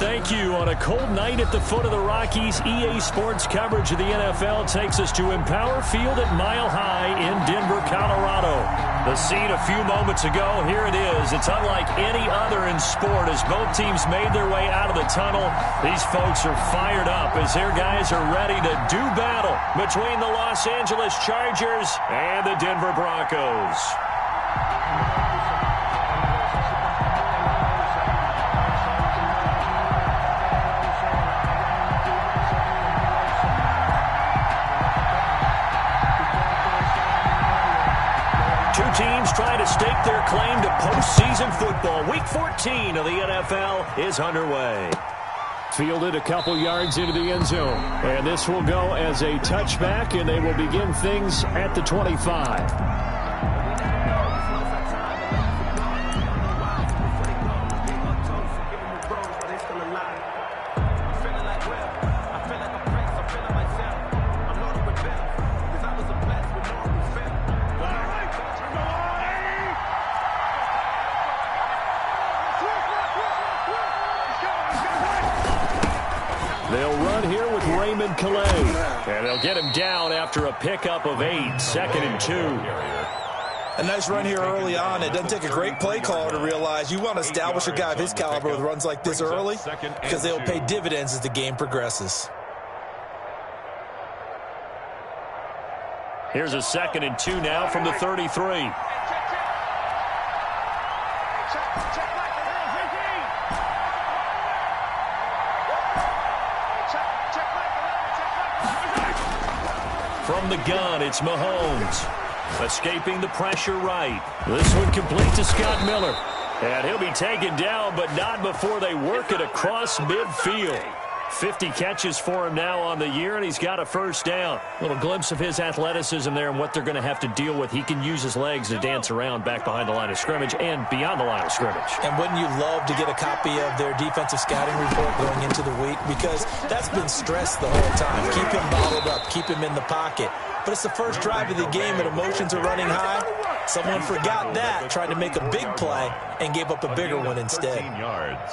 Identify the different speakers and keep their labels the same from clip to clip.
Speaker 1: thank you. On a cold night at the foot of the Rockies, EA Sports coverage of the NFL takes us to Empower Field at Mile High in Denver, Colorado. The scene a few moments ago, here it is. It's unlike any other in sport as both teams made their way out of the tunnel. These folks are fired up as their guys are ready to do battle between the Los Angeles Chargers and the Denver Broncos. Two teams trying to stake their claim to postseason football. Week 14 of the NFL is underway. Fielded a couple yards into the end zone. And this will go as a touchback, and they will begin things at the 25. They'll run here with Raymond Calais. And they'll get him down after a pickup of 8, 2nd and 2.
Speaker 2: A nice run here early on. It doesn't take a great play caller to realize you want to establish a guy of his caliber with runs like this early because they'll pay dividends as the game progresses.
Speaker 1: Here's a 2nd and 2 now from the 33. From the gun, it's Mahomes. Escaping the pressure right. This one complete to Scott Miller. And he'll be taken down, but not before they work it across midfield. 50 catches for him now on the year, and he's got a first down. Little glimpse of his athleticism there and what they're going to have to deal with. He can use his legs to dance around back behind the line of scrimmage and beyond the line of scrimmage.
Speaker 2: And wouldn't you love to get a copy of their defensive scouting report going into the week? Because that's been stressed the whole time. Keep him bottled up. Keep him in the pocket. But it's the first drive of the game and emotions are running high. Someone forgot that, tried to make a big play, and gave up a bigger one instead.
Speaker 3: 13 yards.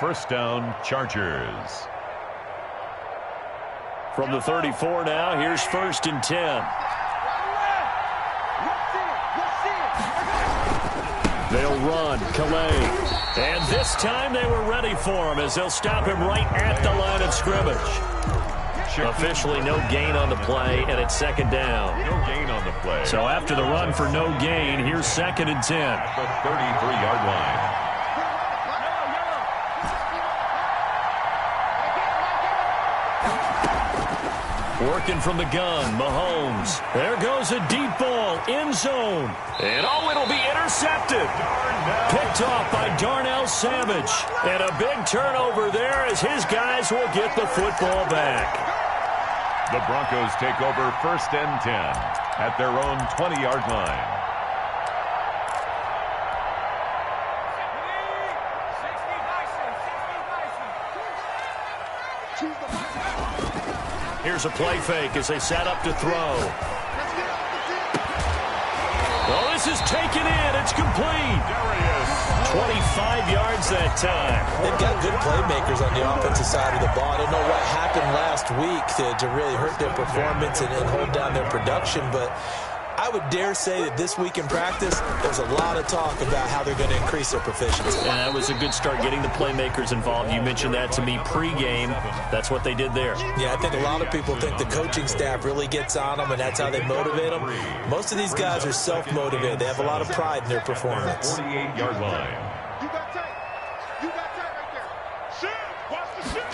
Speaker 3: First down, Chargers.
Speaker 1: From the 34 now, here's 1st and 10. They'll run, Calais. And this time they were ready for him as they'll stop him right at the line of scrimmage. Officially no gain on the play, and it's 2nd down.
Speaker 3: No gain on the play.
Speaker 1: So after the run for no gain, here's 2nd and 10.
Speaker 3: At the 33-yard line.
Speaker 1: Working from the gun, Mahomes. There goes a deep ball, end zone. And it'll be intercepted. Picked off by Darnell Savage. And a big turnover there as his guys will get the football back.
Speaker 3: The Broncos take over 1st and 10 at their own 20-yard line.
Speaker 1: Here's a play fake as they set up to throw. Well, this is taken in. It's complete.
Speaker 3: There he is.
Speaker 1: 25 yards that time.
Speaker 2: They've got good playmakers on the offensive side of the ball. I don't know what happened last week to really hurt their performance and hold down their production, but I would dare say that this week in practice, there's a lot of talk about how they're going to increase their proficiency.
Speaker 1: And that was a good start, getting the playmakers involved. You mentioned that to me pregame. That's what they did there.
Speaker 2: Yeah, I think a lot of people think the coaching staff really gets on them, and that's how they motivate them. Most of these guys are self-motivated. They have a lot of pride in their performance.
Speaker 3: 48-yard line.
Speaker 4: You got tight. You got tight right there. Shoot. Watch the shoot.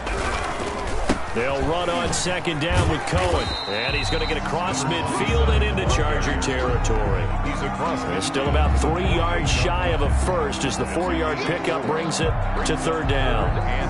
Speaker 1: They'll run on 2nd down with Cohen. And he's going to get across midfield and into Charger territory.
Speaker 3: He's across
Speaker 1: They're still about 3 yards shy of a first as the 4-yard pickup brings it to 3rd down.
Speaker 3: And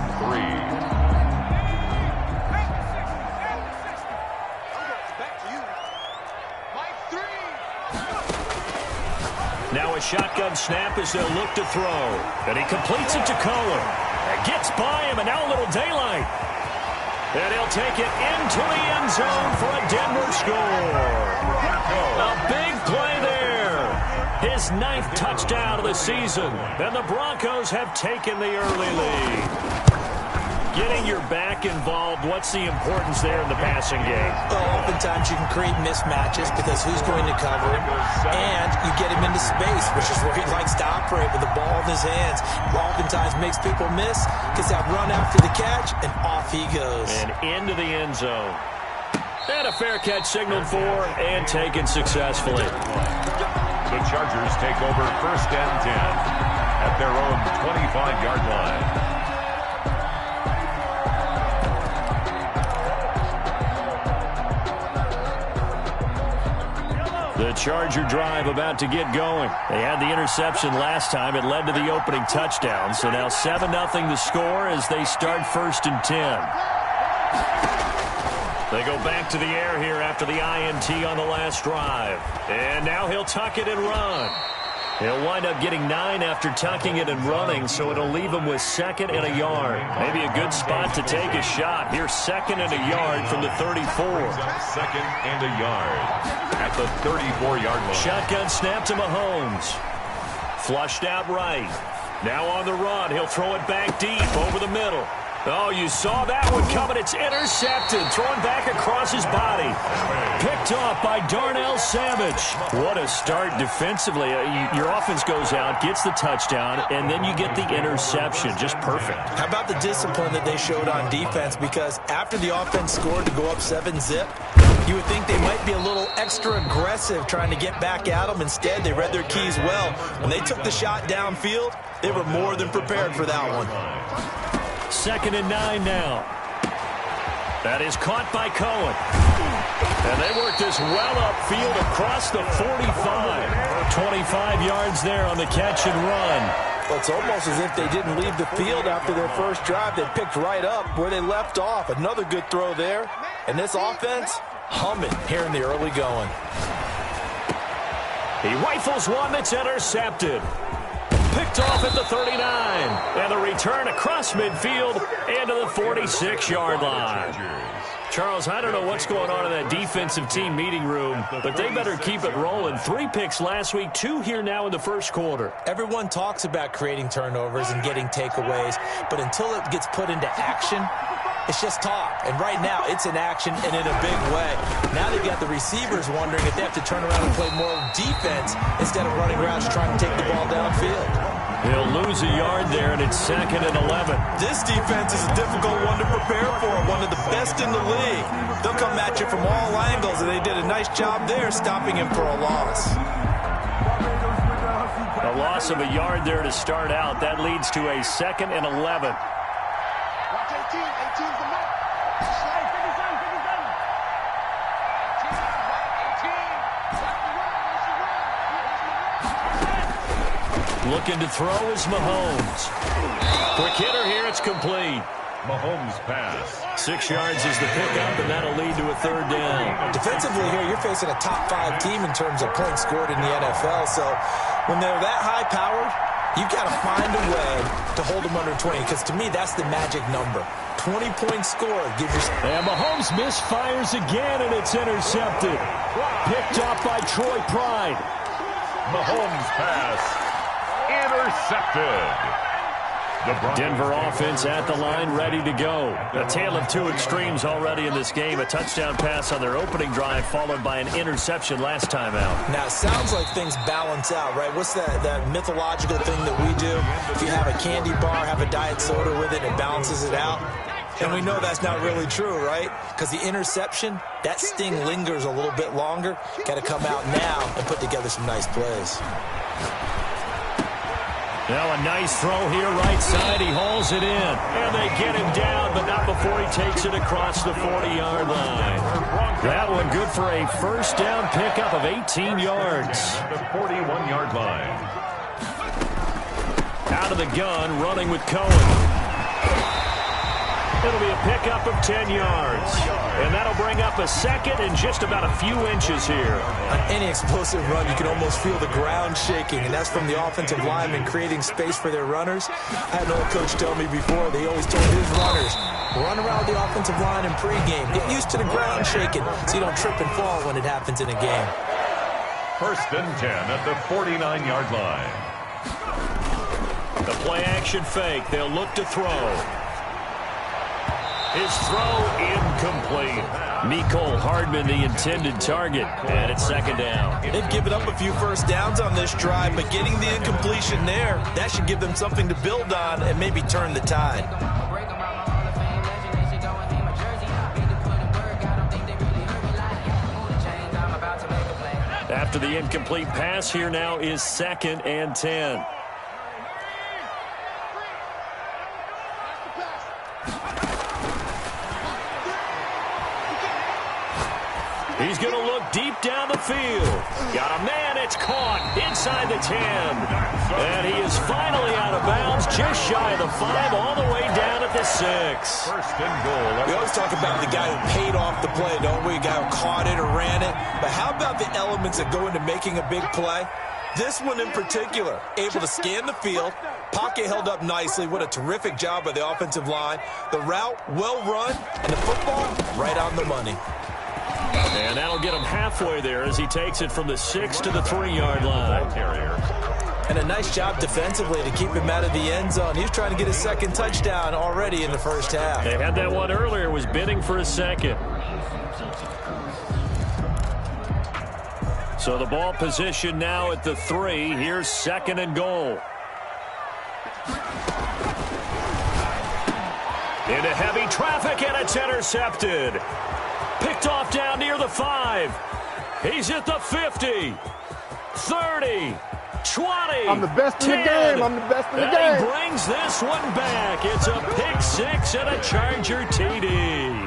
Speaker 3: 3.
Speaker 1: Now a shotgun snap as they'll look to throw. And he completes it to Cohen. And gets by him, and now a little daylight. And he'll take it into the end zone for a Denver score. A big play there. His 9th touchdown of the season. And the Broncos have taken the early lead. Getting your back involved, what's the importance there in the passing game?
Speaker 2: Well, oftentimes you can create mismatches because who's going to cover him, and you get him into space, which is where he likes to operate with the ball in his hands. Oftentimes makes people miss, gets that run after the catch, and off he goes.
Speaker 1: And into the end zone. And a fair catch signaled for and taken successfully.
Speaker 3: The Chargers take over 1st and 10 at their own 25-yard line.
Speaker 1: The Charger drive about to get going. They had the interception last time. It led to the opening touchdown. So now 7-0 the score as they start 1st and 10. They go back to the air here after the INT on the last drive. And now he'll tuck it and run. He'll wind up getting 9 after tucking it and running, so it'll leave him with 2nd and a yard. Maybe a good spot to take a shot. Here's 2nd and a yard from the 34.
Speaker 3: 2nd and a yard at the 34-yard line.
Speaker 1: Shotgun snap to Mahomes. Flushed out right. Now on the run. He'll throw it back deep over the middle. Oh, you saw that one coming. It's intercepted. Thrown back across his body. Picked off by Darnell Savage. What a start defensively. Your offense goes out, gets the touchdown, and then you get the interception. Just perfect.
Speaker 2: How about the discipline that they showed on defense? Because after the offense scored to go up 7-zip, you would think they might be a little extra aggressive trying to get back at them. Instead, they read their keys well. When they took the shot downfield, they were more than prepared for that one.
Speaker 1: 2nd and 9 now. That is caught by Cohen. And they work this well upfield across the 45. 25 yards there on the catch and run.
Speaker 2: Well, it's almost as if they didn't leave the field after their first drive. They picked right up where they left off. Another good throw there. And this offense, humming here in the early going.
Speaker 1: He rifles one that's intercepted. Picked off at the 39. And the return across midfield and to the 46-yard line. Charles, I don't know what's going on in that defensive team meeting room, but they better keep it rolling. 3 picks last week, 2 here now in the first quarter.
Speaker 2: Everyone talks about creating turnovers and getting takeaways, but until it gets put into action, it's just talk. And right now, it's in action and in a big way. Now they've got the receivers wondering if they have to turn around and play more defense instead of running around trying to take the ball downfield.
Speaker 1: He'll lose a yard there, and it's 2nd and 11.
Speaker 2: This defense is a difficult one to prepare for, one of the best in the league. They'll come at you from all angles, and they did a nice job there stopping him for a loss.
Speaker 1: A loss of a yard there to start out. That leads to a 2nd and 11.
Speaker 4: Watch 18. 18's the mark. Slide 57. 18.
Speaker 1: Looking to throw is Mahomes. Quick hitter here. It's complete.
Speaker 3: Mahomes pass.
Speaker 1: 6 yards is the pickup, and that'll lead to a 3rd down.
Speaker 2: Defensively here, you're facing a top-5 team in terms of points scored in the NFL. So when they're that high-powered, you've got to find a way to hold them under 20, because to me, that's the magic number. 20 points scored gives you...
Speaker 1: And Mahomes misfires again, and it's intercepted. Picked off by Troy Pride.
Speaker 3: Mahomes pass. Intercepted.
Speaker 1: Denver offense at the line, ready to go. A tale of 2 extremes already in this game. A touchdown pass on their opening drive, followed by an interception last time out.
Speaker 2: Now, it sounds like things balance out, right? What's that mythological thing that we do? If you have a candy bar, have a diet soda with it, it balances it out. And we know that's not really true, right? Because the interception, that sting lingers a little bit longer. Got to come out now and put together some nice plays.
Speaker 1: Now a nice throw here, right side. He hauls it in. And they get him down, but not before he takes it across the 40-yard line. That one good for a 1st down pickup of 18 yards.
Speaker 3: The 41-yard line.
Speaker 1: Out of the gun, running with Cohen. It'll be a pickup of 10 yards. And that'll bring up a 2nd and just about a few inches here.
Speaker 2: On any explosive run, you can almost feel the ground shaking, and that's from the offensive linemen creating space for their runners. I had an old coach tell me before, they always told his runners, run around the offensive line in pregame. Get used to the ground shaking so you don't trip and fall when it happens in a game.
Speaker 3: 1st and 10 at the 49-yard line.
Speaker 1: The play-action fake. They'll look to throw. His throw incomplete. Mecole Hardman, the intended target, and it's second down.
Speaker 2: They've given up a few first downs on this drive, but getting the incompletion there, that should give them something to build on and maybe turn the tide.
Speaker 1: After the incomplete pass, here now is 2nd and 10. He's going to look deep down the field. Got a man, it's caught inside the 10. And he is finally out of bounds, just shy of the 5, all the way down at the 6.
Speaker 3: First and goal.
Speaker 2: We always talk about the guy who paid off the play, don't we? The guy who caught it or ran it. But how about the elements that go into making a big play? This one in particular, able to scan the field, pocket held up nicely. What a terrific job by the offensive line. The route, well run, and the football, right on the money.
Speaker 1: And that'll get him halfway there as he takes it from the 6 to the 3-yard line.
Speaker 2: And a nice job defensively to keep him out of the end zone. He's trying to get his second touchdown already in the first half.
Speaker 1: They had that one earlier, was bidding for a second. So the ball position now at the 3. Here's 2nd and goal. Into heavy traffic, and it's intercepted. Picked off down near the 5. He's at the 50, 30, 20.
Speaker 5: I'm the best
Speaker 4: 10.
Speaker 5: in the game. I'm the best in the game.
Speaker 1: He brings this one back. It's a pick 6 and a Charger TD.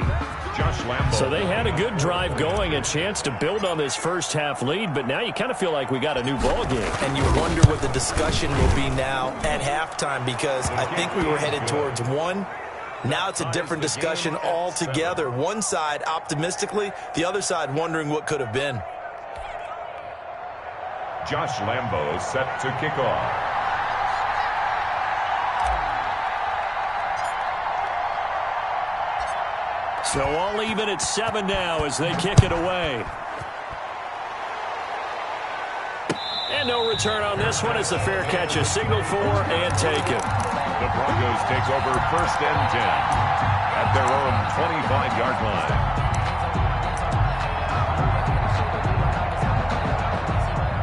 Speaker 3: Josh Lambo.
Speaker 1: So they had a good drive going, a chance to build on this first half lead, but now you kind of feel like we got a new ball game.
Speaker 2: And you wonder what the discussion will be now at halftime, because I think we were headed towards one. Now it's a different discussion altogether. One side optimistically, the other side wondering what could have been.
Speaker 3: Josh Lambo set to kick off.
Speaker 1: So all even at 7 now as they kick it away. And no return on this one as the fair catch is signaled for and taken.
Speaker 3: The Broncos take over 1st and 10 at their own 25-yard line.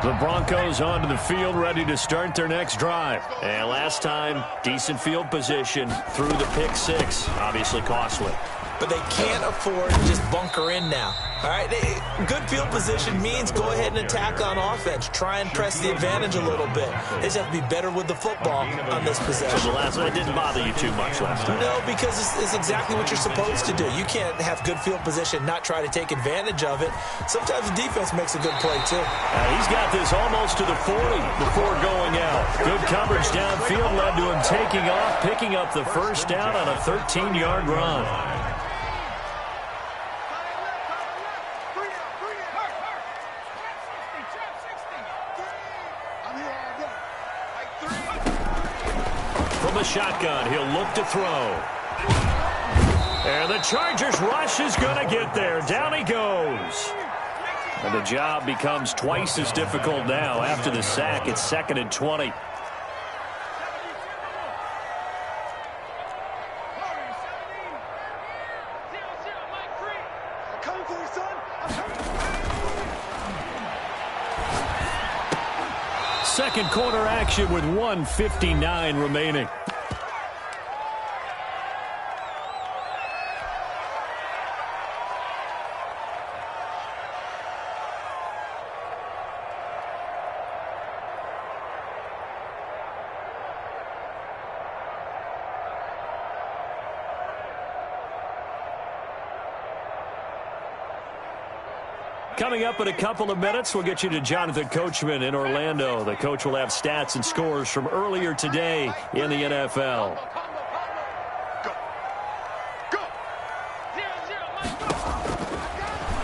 Speaker 1: The Broncos onto the field, ready to start their next drive. And last time, decent field position through the pick 6. Obviously costly.
Speaker 2: But they can't afford to just bunker in now. All right, good field position means go ahead and attack on offense. Try and press the advantage a little bit. They just have to be better with the football on this possession.
Speaker 1: So the last one didn't bother you too much last time.
Speaker 2: No, because it's exactly what you're supposed to do. You can't have good field position, not try to take advantage of it. Sometimes the defense makes a good play, too.
Speaker 1: He's got this almost to the 40 before going out. Good coverage downfield led to him taking off, picking up the first down on a 13-yard run. From the shotgun, he'll look to throw. And the Chargers rush is going to get there. Down he goes. And the job becomes twice as difficult now. After the sack, it's 2nd and 20. Second quarter action with 1:59 remaining. Coming up in a couple of minutes, we'll get you to Jonathan Coachman in Orlando. The coach will have stats and scores from earlier today in the NFL.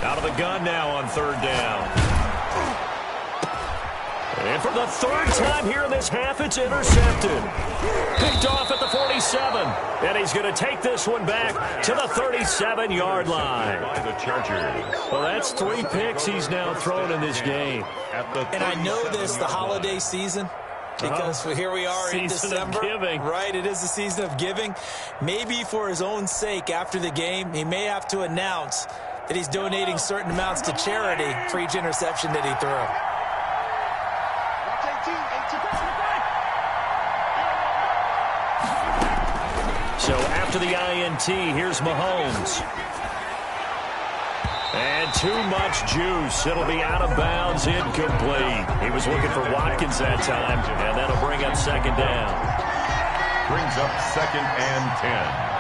Speaker 1: Out of the gun now on 3rd down. And for the 3rd time here in this half, it's intercepted. Picked off at the 47. And he's going to take this one back to the 37-yard line.
Speaker 3: By the Chargers.
Speaker 1: Well, that's 3 picks he's now thrown in this game.
Speaker 2: And I know this, the holiday season, Because here we are in December. Right, it is the season of giving. Maybe for his own sake after the game, he may have to announce that he's donating certain amounts to charity for each interception that he threw.
Speaker 1: So after the INT, here's Mahomes. And too much juice. It'll be out of bounds, incomplete. He was looking for Watkins that time, and that'll bring up second down.
Speaker 3: Brings up 2nd and 10.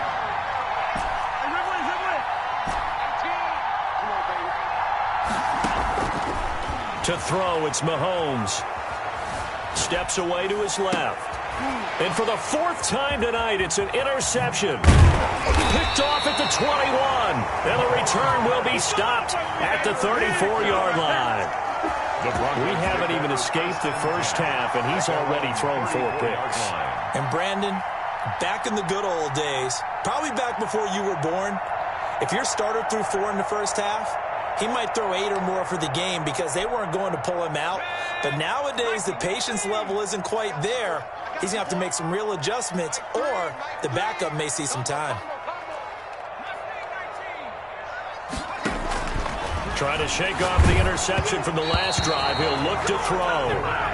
Speaker 1: To throw, it's Mahomes. Steps away to his left. And for the 4th time tonight, it's an interception. Picked off at the 21. And the return will be stopped at the 34-yard line. We haven't even escaped the first half, and he's already thrown 4 picks.
Speaker 2: And Brandon, back in the good old days, probably back before you were born, if your starter threw 4 in the first half, he might throw 8 or more for the game because they weren't going to pull him out. But nowadays, the patience level isn't quite there. He's going to have to make some real adjustments, or the backup may see some time.
Speaker 1: Trying to shake off the interception from the last drive. He'll look to throw.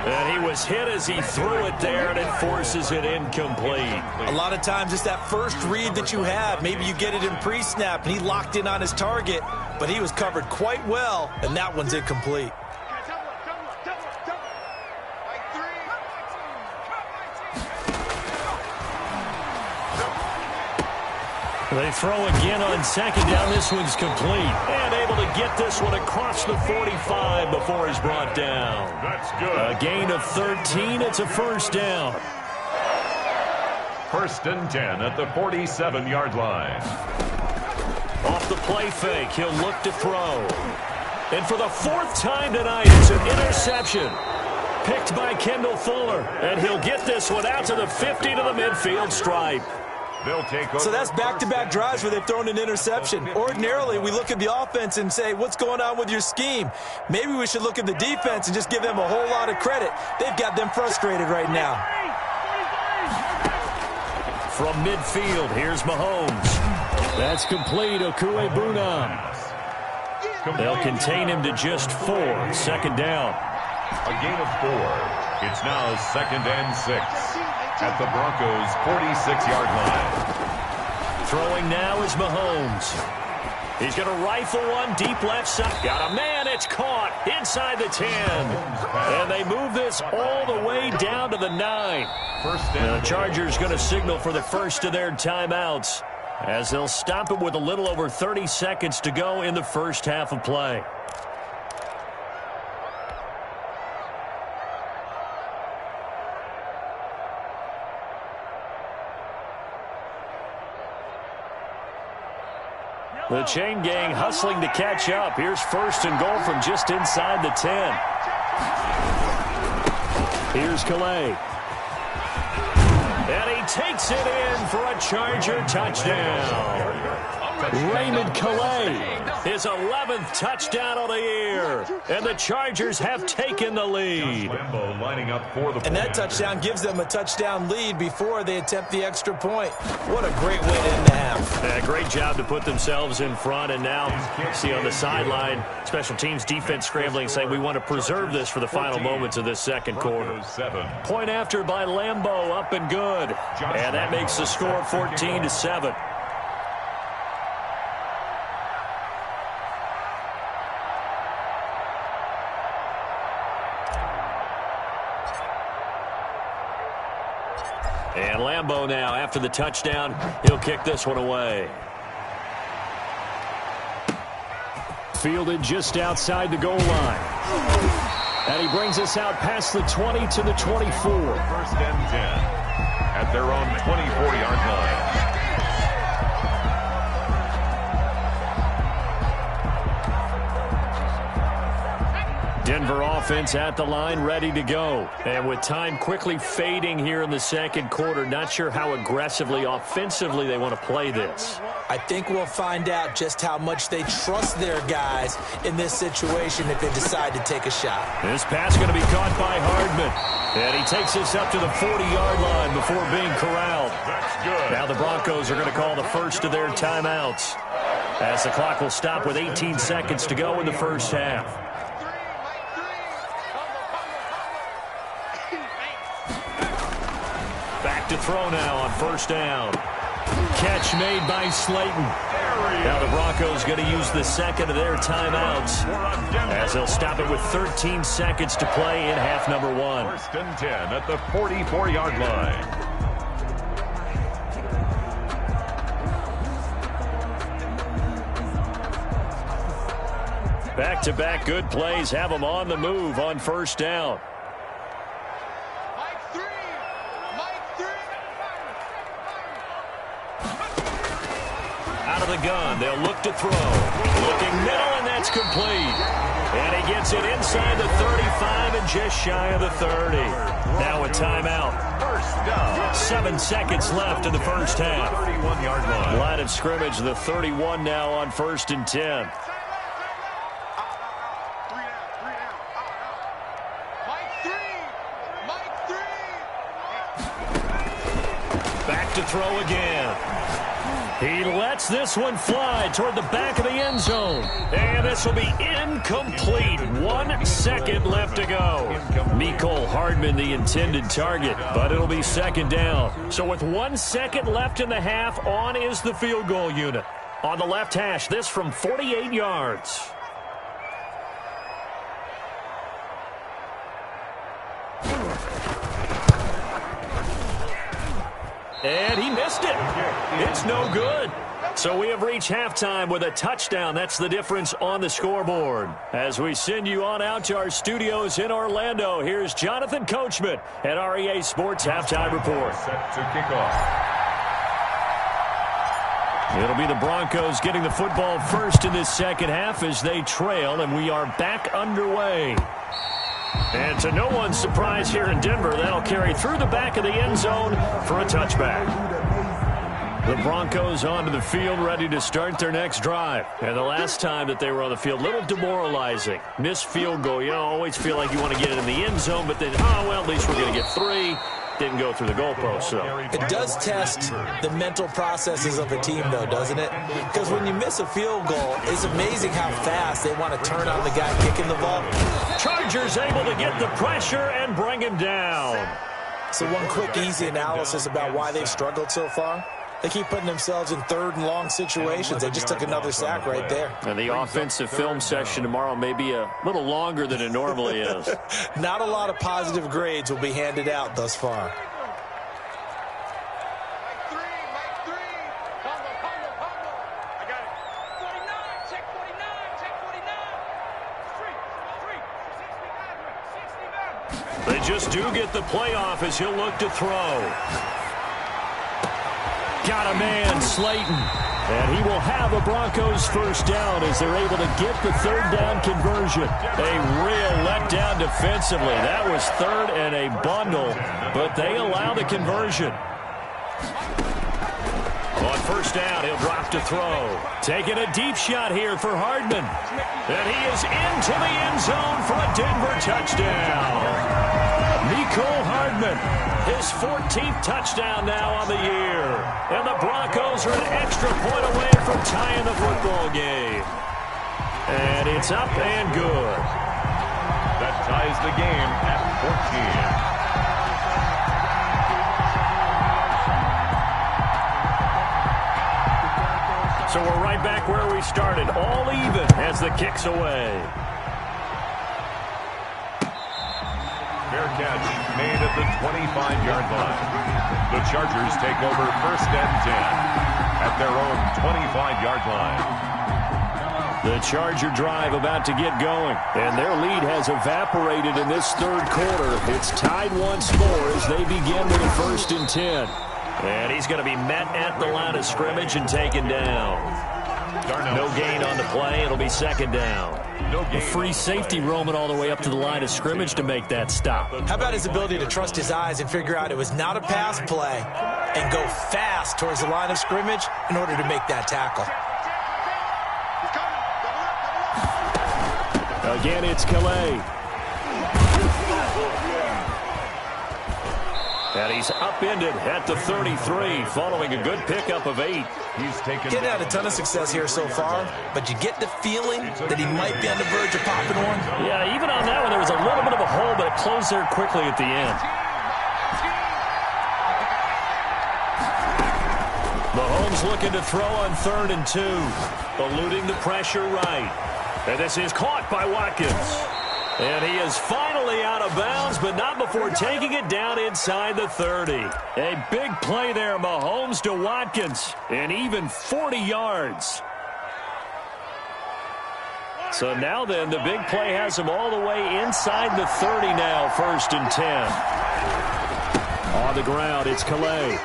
Speaker 1: And he was hit as he threw it there, and it forces it incomplete.
Speaker 2: A lot of times it's that first read that you have. Maybe you get it in pre-snap, and he locked in on his target, but he was covered quite well, and that one's incomplete.
Speaker 1: They throw again on second down. This one's complete. And able to get this one across the 45 before he's brought down.
Speaker 3: That's good.
Speaker 1: A gain of 13. It's a first down.
Speaker 3: 1st and 10 at the 47-yard line.
Speaker 1: Off the play fake, he'll look to throw. And for the 4th time tonight, it's an interception. Picked by Kendall Fuller. And he'll get this one out to the 50 to the midfield stripe.
Speaker 2: So that's back-to-back drives where they've thrown an interception. Ordinarily, we look at the offense and say, what's going on with your scheme? Maybe we should look at the defense and just give them a whole lot of credit. They've got them frustrated right now.
Speaker 1: From midfield, here's Mahomes. That's complete. Okuebuna. They'll contain him to just 4. 2nd down.
Speaker 3: A gain of 4. It's now 2nd and 6. At the Broncos' 46-yard line.
Speaker 1: Throwing now is Mahomes. He's going to rifle one deep left side. Got a man. It's caught inside the 10. And they move this all the way down to the 9. The Chargers going to signal for the first of their timeouts as they'll stop it with a little over 30 seconds to go in the first half of play. The chain gang hustling to catch up. Here's 1st and goal from just inside the 10. Here's Calais. And he takes it in for a Charger touchdown. Raymond Calais, his 11th touchdown of the year. And the Chargers have taken the lead.
Speaker 2: And that touchdown gives them a touchdown lead before they attempt the extra point. What a great way to end the half.
Speaker 1: Yeah, great job to put themselves in front. And now, see on the sideline, special teams defense scrambling, saying we want to preserve this for the final moments of this second quarter. Point after by Lambeau, up and good. And that makes the score 14-7. And Lambeau now, after the touchdown, he'll kick this one away. Fielded just outside the goal line. And he brings us out past the 20 to the 24.
Speaker 3: 1st and 10 at their own 24-yard line.
Speaker 1: Denver offense at the line, ready to go. And with time quickly fading here in the second quarter, not sure how aggressively, offensively they want to play this.
Speaker 2: I think we'll find out just how much they trust their guys in this situation if they decide to take a shot.
Speaker 1: This pass going to be caught by Hardman. And he takes this up to the 40-yard line before being corralled.
Speaker 3: That's good.
Speaker 1: Now the Broncos are going to call the first of their timeouts, as the clock will stop with 18 seconds to go in the first half. Back to throw now on first down. Catch made by Slayton. Now the Broncos going to use the second of their timeouts, as they'll stop it with 13 seconds to play in half number 1.
Speaker 3: First and 10 at the 44-yard line.
Speaker 1: Back-to-back good plays have them on the move on first down. Out of the gun, they'll look to throw. Looking middle, and that's complete. And he gets it inside the 35 and just shy of the 30. Now a timeout.
Speaker 3: First down.
Speaker 1: 7 seconds left in the first half.
Speaker 3: 31-yard line.
Speaker 1: Line of scrimmage, the 31 now on first and 10. Back to throw again. He lets this one fly toward the back of the end zone. And this will be incomplete. 1 second left to go. Mecole Hardman, the intended target, but it'll be second down. So with 1 second left in the half, on is the field goal unit. On the left hash, this from 48 yards. And he missed it. It's no good. So we have reached halftime with a touchdown. That's the difference on the scoreboard. As we send you on out to our studios in Orlando, here's Jonathan Coachman at REA Sports Halftime Report.
Speaker 3: Set to kick off.
Speaker 1: It'll be the Broncos getting the football first in this second half as they trail, and we are back underway. And to no one's surprise here in Denver, that'll carry through the back of the end zone for a touchback. The Broncos onto the field, ready to start their next drive. And the last time that they were on the field, a little demoralizing. Missed field goal. You always feel like you want to get it in the end zone, but then, oh, well, at least we're going to get 3. Didn't go through the goalpost, so.
Speaker 2: It does test the mental processes of a team, though, doesn't it? Because when you miss a field goal, it's amazing how fast they want to turn on the guy kicking the ball.
Speaker 1: Chargers able to get the pressure and bring him down.
Speaker 2: So one quick, easy analysis about why they've struggled so far. They keep putting themselves in third and long situations. They just took another sack right there.
Speaker 1: And the offensive film session tomorrow may be a little longer than it normally is.
Speaker 2: Not a lot of positive grades will be handed out thus far.
Speaker 1: They just do get the playoff as he'll look to throw. Got a man, Slayton. And he will have a Broncos first down as they're able to get the third down conversion. A real letdown defensively. That was third and a bundle, but they allow the conversion. On first down, he'll drop to throw. Taking a deep shot here for Hardman. And he is into the end zone for a Denver touchdown. Mecole Hardman, his 14th touchdown now on the year. And the Broncos are an extra point away from tying the football game. And it's up and good.
Speaker 3: That ties the game at 14.
Speaker 1: So we're right back where we started, all even as the kick's away.
Speaker 3: Fair catch made at the 25-yard line. The Chargers take over first and 10 at their own 25-yard line.
Speaker 1: The Charger drive about to get going, and their lead has evaporated in this third quarter. It's tied once more as they begin with a first and 10. And he's going to be met at the line of scrimmage and taken down. No gain on the play. It'll be second down. A free safety roaming all the way up to the line of scrimmage to make that stop.
Speaker 2: How about his ability to trust his eyes and figure out it was not a pass play and go fast towards the line of scrimmage in order to make that tackle.
Speaker 1: Again, it's Calais. And he's upended at the 33 following a good pickup of 8.
Speaker 3: He's taken
Speaker 2: Getting had a ton of success here so far, but you get the feeling that he might be on the verge of popping one.
Speaker 1: Yeah, even on that one, there was a little bit of a hole, but it closed there quickly at the end. Mahomes looking to throw on 3rd and 2. Eluding the pressure right. And this is caught by Watkins. And he is finally out of bounds, but not before taking it down inside the 30. A big play there, Mahomes to Watkins, and even 40 yards. So now then, the big play has him all the way inside the 30 now, 1st and 10. On the ground, it's Calais.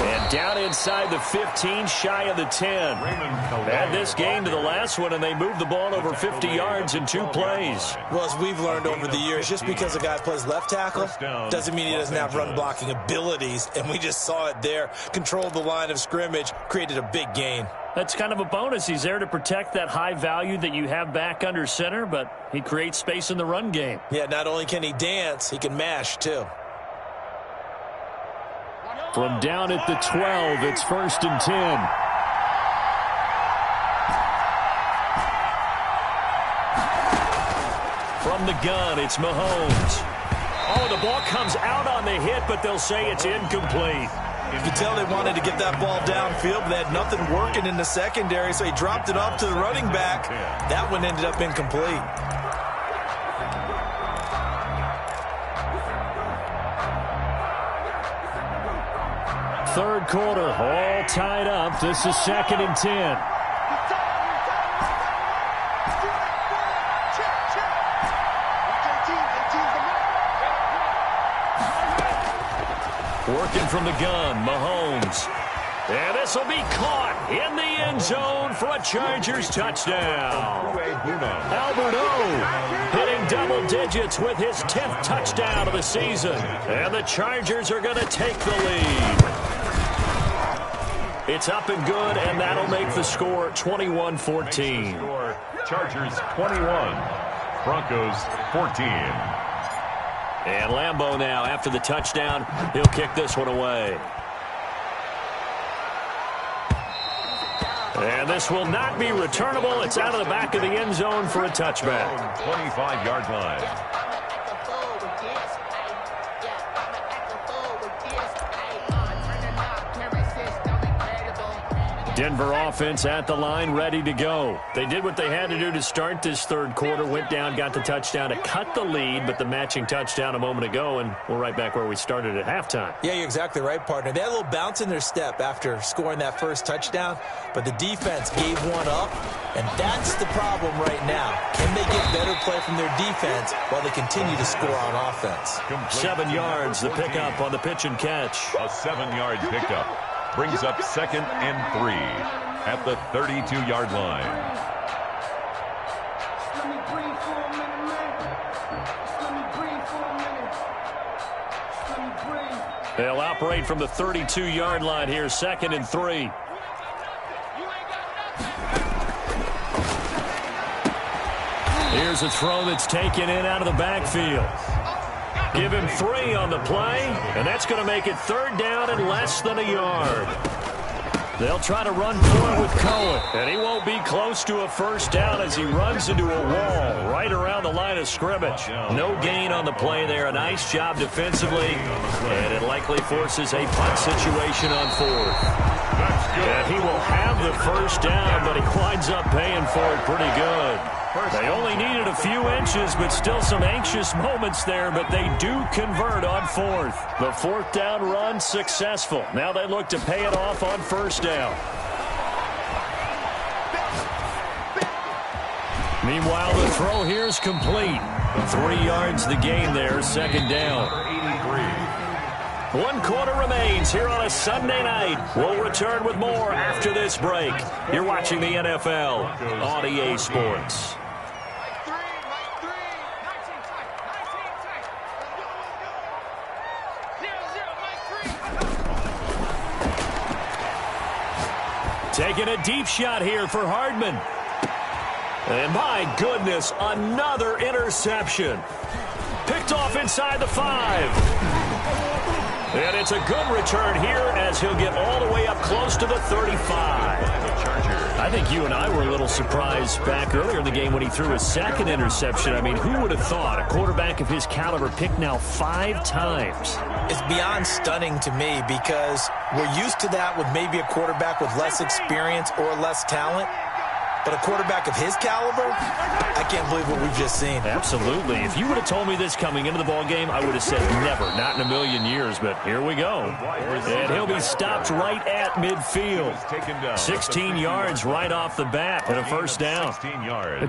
Speaker 1: And down inside the 15, shy of the 10. Add this game to the last one, and they moved the ball over 50 yards in 2 plays.
Speaker 2: Well, as we've learned over the years, just because a guy plays left tackle doesn't mean he doesn't have run-blocking abilities, and we just saw it there. Controlled the line of scrimmage, created a big gain.
Speaker 1: That's kind of a bonus. He's there to protect that high value that you have back under center, but he creates space in the run game.
Speaker 2: Yeah, not only can he dance, he can mash, too.
Speaker 1: From down at the 12, it's 1st and 10. From the gun, it's Mahomes. Oh, the ball comes out on the hit, but they'll say it's incomplete.
Speaker 2: You can tell they wanted to get that ball downfield, but they had nothing working in the secondary, so he dropped it off to the running back. That one ended up incomplete.
Speaker 1: Third quarter, all tied up. This is 2nd and 10. Working from the gun, Mahomes. And this will be caught in the end zone for a Chargers touchdown. Albert O hitting double digits with his 10th touchdown of the season. And the Chargers are going to take the lead. It's up and good, and that'll make the score 21-14.
Speaker 3: Chargers 21, Broncos 14.
Speaker 1: And Lambeau now, after the touchdown, he'll kick this one away. And this will not be returnable. It's out of the back of the end zone for a touchback.
Speaker 3: 25-yard line.
Speaker 1: Denver offense at the line, ready to go. They did what they had to do to start this third quarter, went down, got the touchdown to cut the lead, but the matching touchdown a moment ago, and we're right back where we started at halftime.
Speaker 2: Yeah, you're exactly right, partner. They had a little bounce in their step after scoring that first touchdown, but the defense gave one up, and that's the problem right now. Can they get better play from their defense while they continue to score on offense?
Speaker 1: 7 yards, the pickup on the pitch and catch.
Speaker 3: A 7-yard pickup. Brings up 2nd and 3 at the 32-yard line.
Speaker 1: They'll operate from the 32-yard line here, 2nd and 3. Here's a throw that's taken in out of the backfield. Give him 3 on the play, and that's going to make it 3rd down and less than a yard. They'll try to run for it with Cohen, and he won't be close to a first down as he runs into a wall right around the line of scrimmage. No gain on the play there. A nice job defensively, and it likely forces a punt situation on 4th. And he will have the first down, but he winds up paying for it pretty good. They only needed a few inches, but still some anxious moments there, but they do convert on 4th. The 4th down run successful. Now they look to pay it off on 1st down. Meanwhile, the throw here is complete. 3 yards the gain there, 2nd down. 1 quarter remains here on a Sunday night. We'll return with more after this break. You're watching the NFL on EA Sports. Taking a deep shot here for Hardman. And my goodness, another interception. Picked off inside the 5. And it's a good return here as he'll get all the way up close to the 35. I think you and I were a little surprised back earlier in the game when he threw his second interception. I mean, who would have thought a quarterback of his caliber picked now 5 times?
Speaker 2: It's beyond stunning to me because we're used to that with maybe a quarterback with less experience or less talent. But a quarterback of his caliber, I can't believe what we've just seen.
Speaker 1: Absolutely. If you would have told me this coming into the ball game, I would have said never, not in a million years. But here we go. And he'll be stopped right at midfield. 16 yards right off the bat and a first down.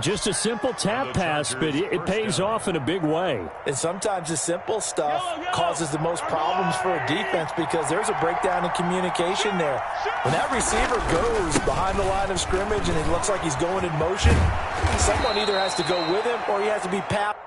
Speaker 1: Just a simple tap pass, but it pays off in a big way.
Speaker 2: And sometimes the simple stuff causes the most problems for a defense because there's a breakdown in communication there. When that receiver goes behind the line of scrimmage and it looks like he's going in motion, someone either has to go with him or he has to be passed.